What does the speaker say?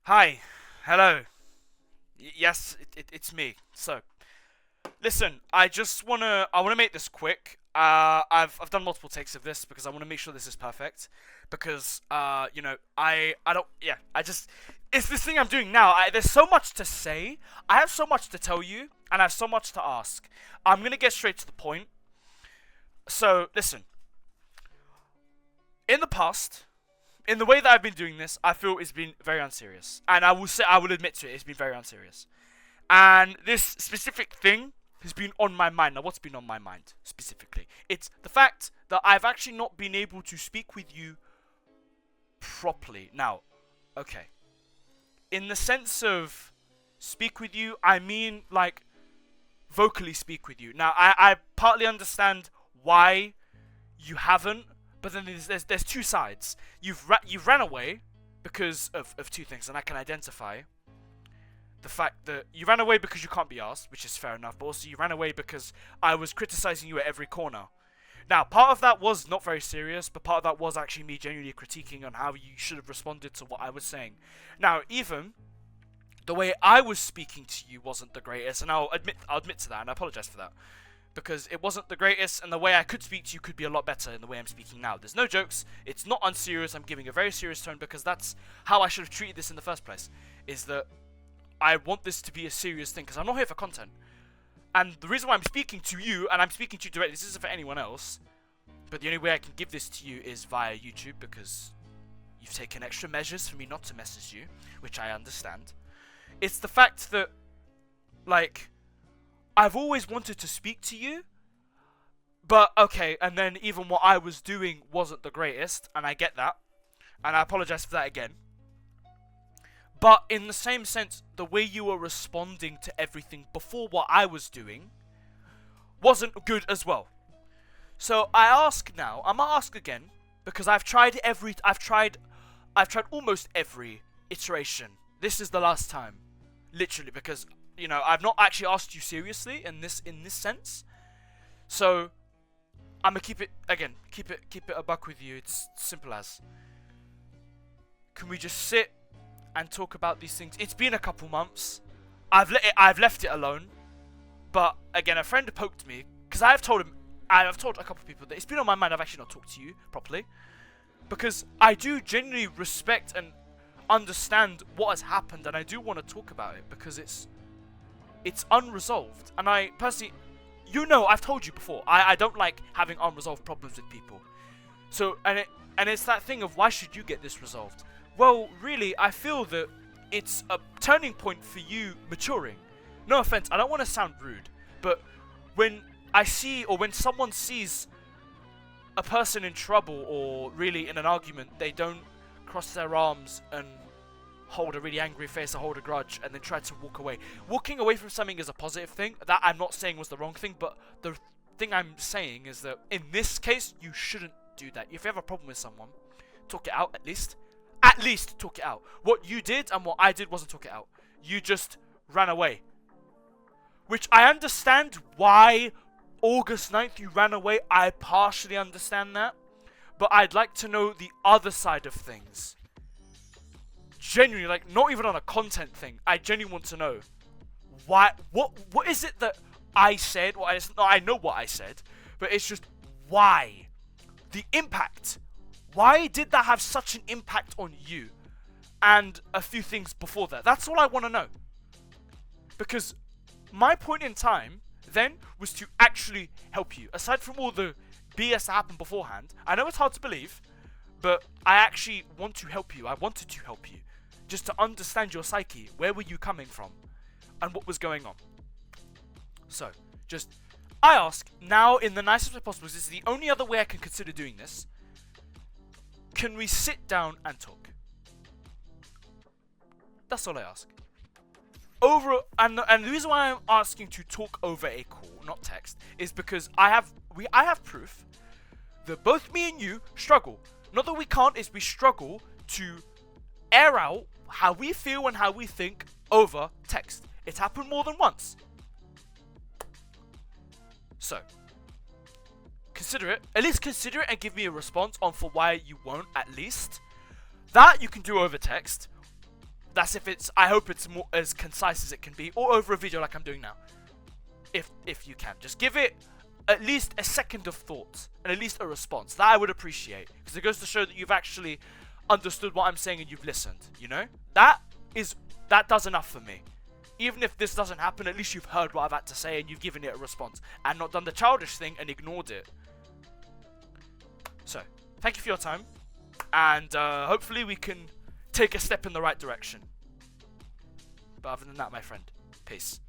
Hi, hello. Yes, it's me. So, listen, I wanna make this quick. I've done multiple takes of this because I want to make sure this is perfect. Because I don't, yeah, I just, it's this thing I'm doing now. There's so much to say. I have so much to tell you, and I have so much to ask. I'm gonna get straight to the point. So, listen. In the past, in the way that I've been doing this, I feel it's been very unserious, and I will admit to it. It's been very unserious. And this specific thing has been on my mind. Now, what's been on my mind specifically? It's the fact that I've actually not been able to speak with you properly. Now, okay. In the sense of speak with you, I mean like vocally speak with you. Now, I partly understand why you haven't, but then there's two sides. You've ran away because of two things, and I can identify the fact that you ran away because you can't be asked, which is fair enough, but also you ran away because I was criticizing you at every corner. Now, part of that was not very serious, but part of that was actually me genuinely critiquing on how you should have responded to what I was saying. Now, even the way I was speaking to you wasn't the greatest, and I'll admit to that, and I apologize for that. Because it wasn't the greatest, and the way I could speak to you could be a lot better in the way I'm speaking now. There's no jokes, it's not unserious, I'm giving a very serious tone because that's how I should have treated this in the first place. Is that I want this to be a serious thing because I'm not here for content. And the reason why I'm speaking to you, and I'm speaking to you directly, this isn't for anyone else, but the only way I can give this to you is via YouTube because you've taken extra measures for me not to message you, which I understand. It's the fact that, like, I've always wanted to speak to you, but okay, and then even what I was doing wasn't the greatest, and I get that, and I apologize for that again. But in the same sense, the way you were responding to everything before what I was doing wasn't good as well. So I ask now, I'm gonna ask again, because I've tried almost every iteration. This is the last time, literally, because I've not actually asked you seriously in this sense. So I'm gonna keep it a buck with you. It's simple as, can we just sit and talk about these things? It's been a couple months. I've left it alone. But again, a friend poked me because I've told a couple of people that it's been on my mind. I've actually not talked to you properly because I do genuinely respect and understand what has happened, and I do want to talk about it because it's unresolved. And I personally, I've told you before, I don't like having unresolved problems with people. So it's that thing of, why should you get this resolved? Well, really, I feel that it's a turning point for you maturing. No offense, I don't want to sound rude, but when when someone sees a person in trouble or really in an argument, they don't cross their arms and hold a really angry face or hold a grudge and then try to walk away. Walking away from something is a positive thing. That I'm not saying was the wrong thing, but the thing I'm saying is that in this case, you shouldn't do that. If you have a problem with someone, talk it out at least. At least talk it out. What you did and what I did wasn't talk it out. You just ran away. Which I understand why August 9th you ran away. I partially understand that. But I'd like to know the other side of things. Genuinely, like, not even on a content thing. I genuinely want to know why. What is it that I said? Well, I know what I said, but it's just why the impact. Why did that have such an impact on you? And a few things before that. That's all I want to know. Because my point in time then was to actually help you. Aside from all the BS that happened beforehand, I know it's hard to believe, but I actually want to help you. I wanted to help you. Just to understand your psyche. Where were you coming from? And what was going on? So, I ask, now in the nicest way possible, this is the only other way I can consider doing this. Can we sit down and talk? That's all I ask. And the reason why I'm asking to talk over a call, not text, is because I have proof that both me and you struggle. Not that we can't, is we struggle to air out how we feel and how we think over text. It's happened more than once. So, at least consider it and give me a response on for why you won't, at least. That you can do over text. That's if it's. I hope it's more as concise as it can be, or over a video like I'm doing now. If you can, just give it at least a second of thought and at least a response. That I would appreciate, because it goes to show that you've actually understood what I'm saying and you've listened. You know, that does enough for me. Even if this doesn't happen, at least you've heard what I've had to say and you've given it a response and not done the childish thing and ignored it. So, thank you for your time, and hopefully we can take a step in the right direction. But other than that, my friend, peace.